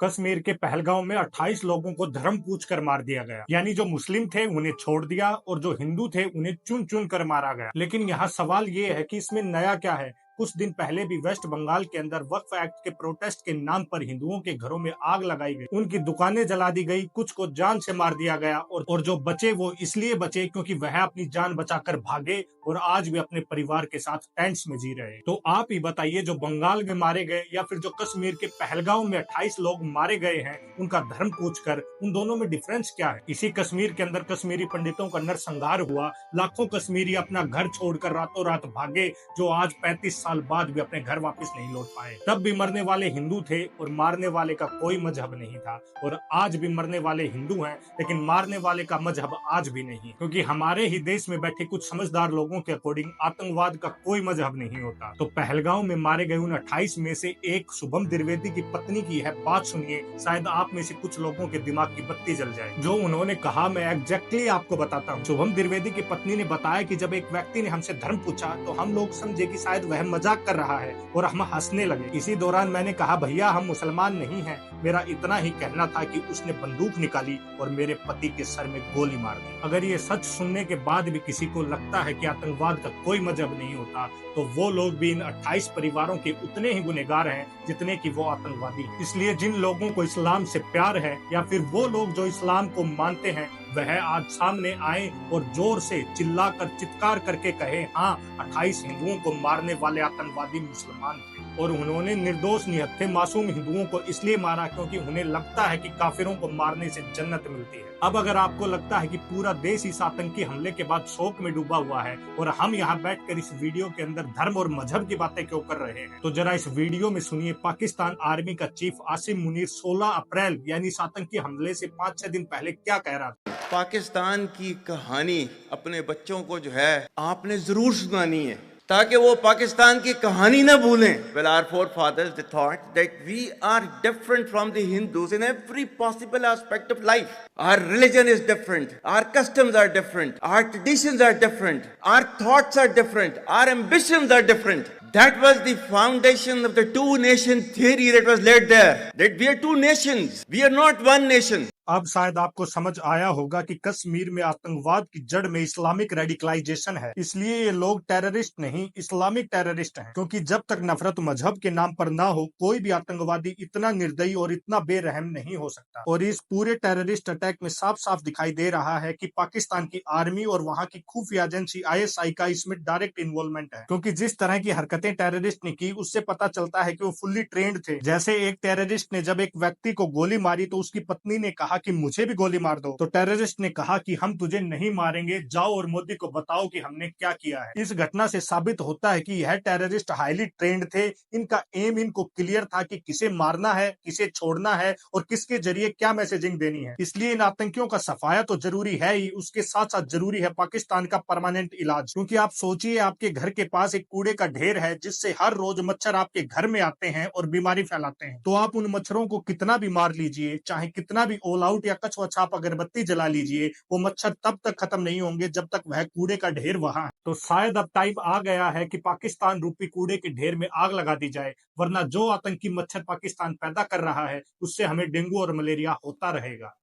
कश्मीर के पहलगांव में 28 लोगों को धर्म पूछ कर मार दिया गया। यानी जो मुस्लिम थे उन्हें छोड़ दिया और जो हिंदू थे उन्हें चुन चुन कर मारा गया। लेकिन यहाँ सवाल ये है कि इसमें नया क्या है। कुछ दिन पहले भी वेस्ट बंगाल के अंदर वक्फ एक्ट के प्रोटेस्ट के नाम पर हिंदुओं के घरों में आग लगाई गई, उनकी दुकानें जला दी गई, कुछ को जान से मार दिया गया और जो बचे वो इसलिए बचे क्योंकि वह अपनी जान बचाकर भागे और आज भी अपने परिवार के साथ टेंट्स में जी रहे हैं। तो आप ही बताइए, जो बंगाल में मारे गए या फिर जो कश्मीर के पहलगांव में 28 लोग मारे गए हैं, उनका धर्म पूछकर उन दोनों में डिफरेंस क्या है। इसी कश्मीर के अंदर कश्मीरी पंडितों का नरसंहार हुआ, लाखों कश्मीरी अपना घर छोड़कर रातों रात भागे, जो आज 35 साल बाद भी अपने घर वापस नहीं लौट पाए। तब भी मरने वाले हिंदू थे और मारने वाले का कोई मजहब नहीं था, और आज भी मरने वाले हिंदू हैं लेकिन मारने वाले का मजहब आज भी नहीं, क्योंकि हमारे ही देश में बैठे कुछ समझदार लोगों के अकॉर्डिंग आतंकवाद का कोई मजहब नहीं होता। तो पहलगांव में मारे गए उन 28 में से एक शुभम द्विवेदी की पत्नी की है बात, सुनिए, शायद आप में से कुछ लोगों के दिमाग की बत्ती जल जाए। जो उन्होंने कहा मैं एग्जैक्टली आपको बताता हूँ। शुभम द्विवेदी की पत्नी ने बताया कि जब एक व्यक्ति ने हमसे धर्म पूछा तो हम लोग समझे कि शायद वह मजाक कर रहा है और हम हंसने लगे। इसी दौरान मैंने कहा भैया हम मुसलमान नहीं हैं, मेरा इतना ही कहना था कि उसने बंदूक निकाली और मेरे पति के सर में गोली मार दी। अगर ये सच सुनने के बाद भी किसी को लगता है कि आतंकवाद का कोई मजहब नहीं होता, तो वो लोग भी इन 28 परिवारों के उतने ही गुनहगार हैं जितने कि वो आतंकवादी। इसलिए जिन लोगों को इस्लाम से प्यार है या फिर वो लोग जो इस्लाम को मानते हैं, वह आज सामने आए और जोर से चिल्लाकर चित्कार करके कहे हाँ, 28 हिंदुओं को मारने वाले आतंकवादी मुसलमान थे और उन्होंने निर्दोष निहत्थे मासूम हिंदुओं को इसलिए मारा क्योंकि उन्हें लगता है कि काफिरों को मारने से जन्नत मिलती है। अब अगर आपको लगता है कि पूरा देश इस आतंकी हमले के बाद शोक में डूबा हुआ है और हम यहाँ बैठकर इस वीडियो के अंदर धर्म और मजहब की बातें क्यों कर रहे हैं, तो जरा इस वीडियो में सुनिए पाकिस्तान आर्मी का चीफ आसिम मुनीर 16 अप्रैल यानी इस आतंकी हमले से 5-6 दिन पहले क्या कह रहा था। पाकिस्तान की कहानी अपने बच्चों को जो है आपने जरूर सुनानी है ताकि वो पाकिस्तान की कहानी ना भूलें। Well, our forefathers they thought that we are different from the Hindus in every possible aspect of life. Our religion is different, our customs are different, our traditions are different, our thoughts are different, our ambitions are different. That was the foundation of the two nation theory that was laid there. That we are two nations, we are not one nation. अब शायद आपको समझ आया होगा कि कश्मीर में आतंकवाद की जड़ में इस्लामिक रेडिकलाइजेशन है, इसलिए ये लोग टेररिस्ट नहीं इस्लामिक टेररिस्ट हैं। क्योंकि जब तक नफरत मजहब के नाम पर ना हो, कोई भी आतंकवादी इतना निर्दयी और इतना बेरहम नहीं हो सकता। और इस पूरे टेररिस्ट अटैक में साफ साफ दिखाई दे रहा है कि पाकिस्तान की आर्मी और वहाँ की खुफिया एजेंसी ISI का इसमें डायरेक्ट इन्वॉल्वमेंट है। क्योंकि जिस तरह की हरकतें टेररिस्ट ने की, उससे पता चलता है कि वो फुल्ली ट्रेंड थे। जैसे एक टेररिस्ट ने जब एक व्यक्ति को गोली मारी तो उसकी पत्नी ने कहा कि मुझे भी गोली मार दो, तो टेररिस्ट ने कहा कि हम तुझे नहीं मारेंगे, जाओ और मोदी को बताओ कि हमने क्या किया है। इस घटना से साबित होता है कि यह टेररिस्ट हाईली ट्रेंड थे। इनका एम इनको क्लियर था कि किसे मारना है, किसे छोड़ना है और किसके जरिए क्या मैसेजिंग देनी है। इसलिए इन आतंकियों का सफाया तो जरूरी है ही, उसके साथ साथ जरूरी है पाकिस्तान का परमानेंट इलाज। क्योंकि आप सोचिए, आपके घर के पास एक कूड़े का ढेर है जिससे हर रोज मच्छर आपके घर में आते हैं और बीमारी फैलाते हैं। तो आप उन मच्छरों को कितना भी मार लीजिए, चाहे कितना भी ऑल आउट या कछुआ छाप अगरबत्ती जला लीजिए, वो मच्छर तब तक खत्म नहीं होंगे जब तक वह कूड़े का ढेर वहां है। तो शायद अब टाइम आ गया है कि पाकिस्तान रूपी कूड़े के ढेर में आग लगा दी जाए, वरना जो आतंकी मच्छर पाकिस्तान पैदा कर रहा है उससे हमें डेंगू और मलेरिया होता रहेगा।